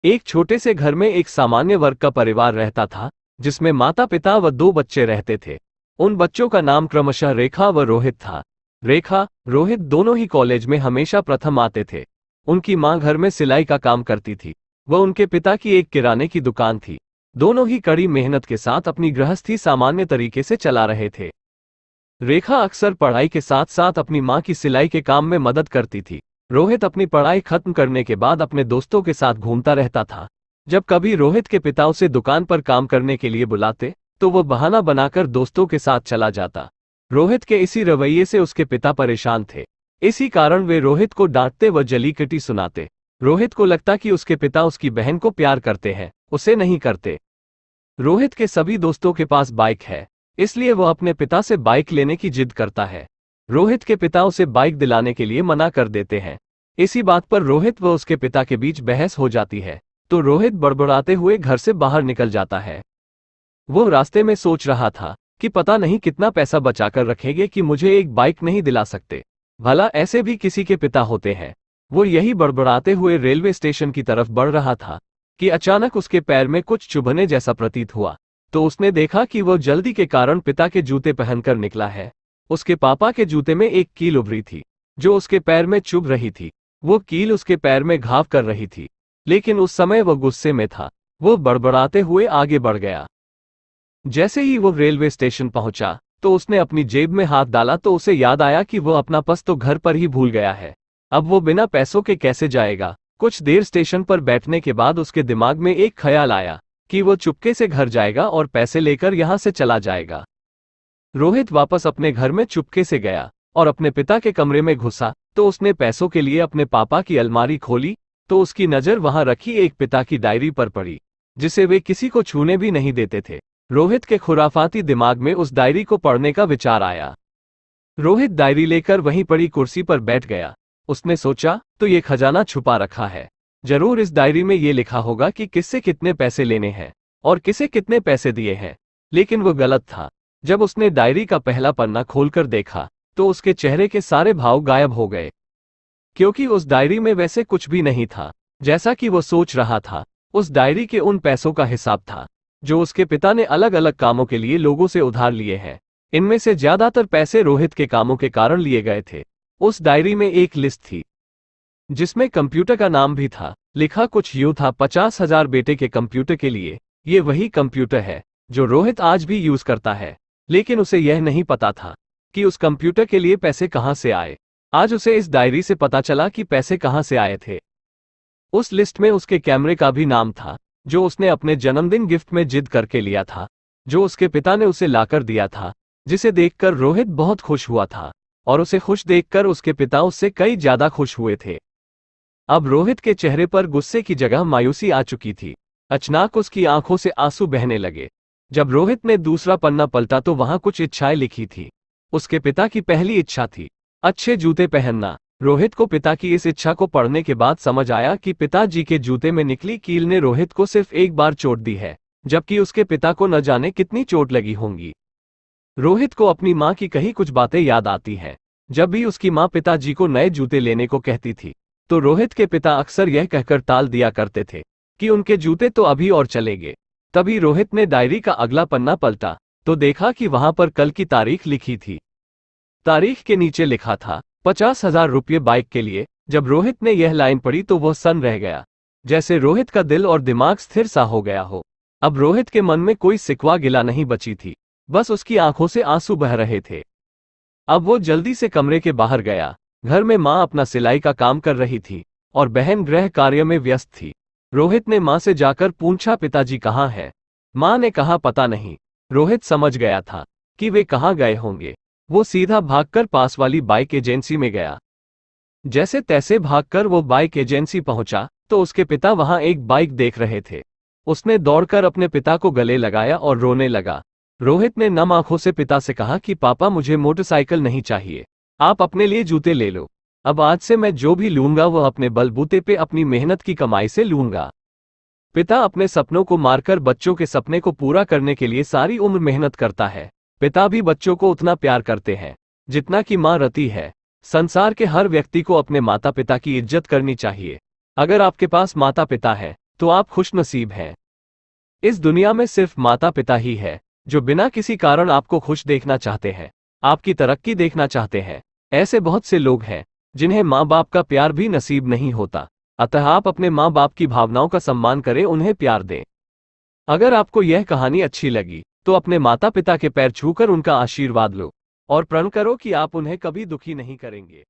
एक छोटे से घर में एक सामान्य वर्ग का परिवार रहता था, जिसमें माता पिता व 2 बच्चे रहते थे। उन बच्चों का नाम क्रमशः रेखा व रोहित था। रेखा, रोहित दोनों ही कॉलेज में हमेशा प्रथम आते थे। उनकी माँ घर में सिलाई का काम करती थी। वह उनके पिता की एक किराने की दुकान थी। दोनों ही कड़ी मेहनत के साथ अपनी गृहस्थी सामान्य तरीके से चला रहे थे। रेखा अक्सर पढ़ाई के साथ साथ अपनी माँ की सिलाई के काम में मदद करती थी। रोहित अपनी पढ़ाई खत्म करने के बाद अपने दोस्तों के साथ घूमता रहता था। जब कभी रोहित के पिता उसे दुकान पर काम करने के लिए बुलाते, तो वो बहाना बनाकर दोस्तों के साथ चला जाता। रोहित के इसी रवैये से उसके पिता परेशान थे। इसी कारण वे रोहित को डांटते व जलीकटी सुनाते। रोहित को लगता कि उसके पिता उसकी बहन को प्यार करते हैं, उसे नहीं करते। रोहित के सभी दोस्तों के पास बाइक है, इसलिए वह अपने पिता से बाइक लेने की जिद करता है। रोहित के पिता उसे बाइक दिलाने के लिए मना कर देते हैं। इसी बात पर रोहित व उसके पिता के बीच बहस हो जाती है, तो रोहित बड़बड़ाते हुए घर से बाहर निकल जाता है। वो रास्ते में सोच रहा था कि पता नहीं कितना पैसा बचाकर रखेंगे कि मुझे एक बाइक नहीं दिला सकते। भला ऐसे भी किसी के पिता होते हैं। वो यही बड़बड़ाते हुए रेलवे स्टेशन की तरफ बढ़ रहा था कि अचानक उसके पैर में कुछ चुभने जैसा प्रतीत हुआ। तो उसने देखा कि वह जल्दी के कारण पिता के जूते पहनकर निकला है। उसके पापा के जूते में एक कील उभरी थी, जो उसके पैर में चुभ रही थी। वो कील उसके पैर में घाव कर रही थी, लेकिन उस समय वह गुस्से में था। वो बड़बड़ाते हुए आगे बढ़ गया। जैसे ही वो रेलवे स्टेशन पहुंचा, तो उसने अपनी जेब में हाथ डाला तो उसे याद आया कि वो अपना पर्स तो घर पर ही भूल गया है। अब वो बिना पैसों के कैसे जाएगा। कुछ देर स्टेशन पर बैठने के बाद उसके दिमाग में एक ख्याल आया कि वो चुपके से घर जाएगा और पैसे लेकर यहां से चला जाएगा। रोहित वापस अपने घर में चुपके से गया और अपने पिता के कमरे में घुसा। तो उसने पैसों के लिए अपने पापा की अलमारी खोली, तो उसकी नजर वहां रखी एक पिता की डायरी पर पड़ी, जिसे वे किसी को छूने भी नहीं देते थे। रोहित के खुराफाती दिमाग में उस डायरी को पढ़ने का विचार आया। रोहित डायरी लेकर वहीं पड़ी कुर्सी पर बैठ गया। उसने सोचा, तो ये खजाना छुपा रखा है। जरूर इस डायरी में ये लिखा होगा कि किससे कितने पैसे लेने हैं और किसे कितने पैसे दिए हैं। लेकिन वो गलत था। जब उसने डायरी का पहला पन्ना खोलकर देखा, तो उसके चेहरे के सारे भाव गायब हो गए, क्योंकि उस डायरी में वैसे कुछ भी नहीं था जैसा कि वो सोच रहा था। उस डायरी के उन पैसों का हिसाब था जो उसके पिता ने अलग अलग कामों के लिए लोगों से उधार लिए हैं। इनमें से ज्यादातर पैसे रोहित के कामों के कारण लिए गए थे। उस डायरी में एक लिस्ट थी, जिसमें कंप्यूटर का नाम भी था। लिखा कुछ यूं था, 50,000 बेटे के कंप्यूटर के लिए। ये वही कंप्यूटर है जो रोहित आज भी यूज करता है, लेकिन उसे यह नहीं पता था कि उस कंप्यूटर के लिए पैसे कहां से आए। आज उसे इस डायरी से पता चला कि पैसे कहां से आए थे। उस लिस्ट में उसके कैमरे का भी नाम था, जो उसने अपने जन्मदिन गिफ्ट में जिद करके लिया था, जो उसके पिता ने उसे लाकर दिया था, जिसे देखकर रोहित बहुत खुश हुआ था और उसे खुश देखकर उसके पिता उससे कई ज्यादा खुश हुए थे। अब रोहित के चेहरे पर गुस्से की जगह मायूसी आ चुकी थी। अचानक उसकी आंखों से आंसू बहने लगे। जब रोहित ने दूसरा पन्ना पलटा तो वहां कुछ इच्छाएं लिखी थी। उसके पिता की पहली इच्छा थी अच्छे जूते पहनना। रोहित को पिता की इस इच्छा को पढ़ने के बाद समझ आया कि पिताजी के जूते में निकली कील ने रोहित को सिर्फ एक बार चोट दी है, जबकि उसके पिता को न जाने कितनी चोट लगी होंगी। रोहित को अपनी माँ की कही कुछ बातें याद आती हैं। जब भी उसकी माँ पिताजी को नए जूते लेने को कहती थी, तो रोहित के पिता अक्सर यह कहकर टाल दिया करते थे कि उनके जूते तो अभी और चलेंगे। तभी रोहित ने डायरी का अगला पन्ना पलटा तो देखा कि वहां पर कल की तारीख लिखी थी। तारीख के नीचे लिखा था 50,000 रुपये बाइक के लिए। जब रोहित ने यह लाइन पढ़ी तो वह सन्न रह गया, जैसे रोहित का दिल और दिमाग स्थिर सा हो गया हो। अब रोहित के मन में कोई सिकवा गिला नहीं बची थी, बस उसकी आंखों से आंसू बह रहे थे। अब वो जल्दी से कमरे के बाहर गया। घर में माँ अपना सिलाई का काम कर रही थी और बहन गृह कार्य में व्यस्त थी। रोहित ने माँ से जाकर पूछा, पिताजी कहाँ हैं? माँ ने कहा, पता नहीं। रोहित समझ गया था कि वे कहाँ गए होंगे। वो सीधा भागकर पास वाली बाइक एजेंसी में गया। जैसे तैसे भागकर वो बाइक एजेंसी पहुंचा तो उसके पिता वहां एक बाइक देख रहे थे। उसने दौड़कर अपने पिता को गले लगाया और रोने लगा। रोहित ने नम आंखों से पिता से कहा कि पापा, मुझे मोटरसाइकिल नहीं चाहिए, आप अपने लिए जूते ले लो। अब आज से मैं जो भी लूंगा वह अपने बलबूते पे अपनी मेहनत की कमाई से लूंगा। पिता अपने सपनों को मारकर बच्चों के सपने को पूरा करने के लिए सारी उम्र मेहनत करता है। पिता भी बच्चों को उतना प्यार करते हैं जितना कि माँ रती है। संसार के हर व्यक्ति को अपने माता पिता की इज्जत करनी चाहिए। अगर आपके पास माता पिता है तो आप खुशनसीब हैं। इस दुनिया में सिर्फ माता पिता ही है जो बिना किसी कारण आपको खुश देखना चाहते हैं, आपकी तरक्की देखना चाहते हैं। ऐसे बहुत से लोग हैं जिन्हें माँ बाप का प्यार भी नसीब नहीं होता। अतः आप अपने माँ बाप की भावनाओं का सम्मान करें, उन्हें प्यार दें। अगर आपको यह कहानी अच्छी लगी तो अपने माता पिता के पैर छूकर उनका आशीर्वाद लो और प्रण करो कि आप उन्हें कभी दुखी नहीं करेंगे।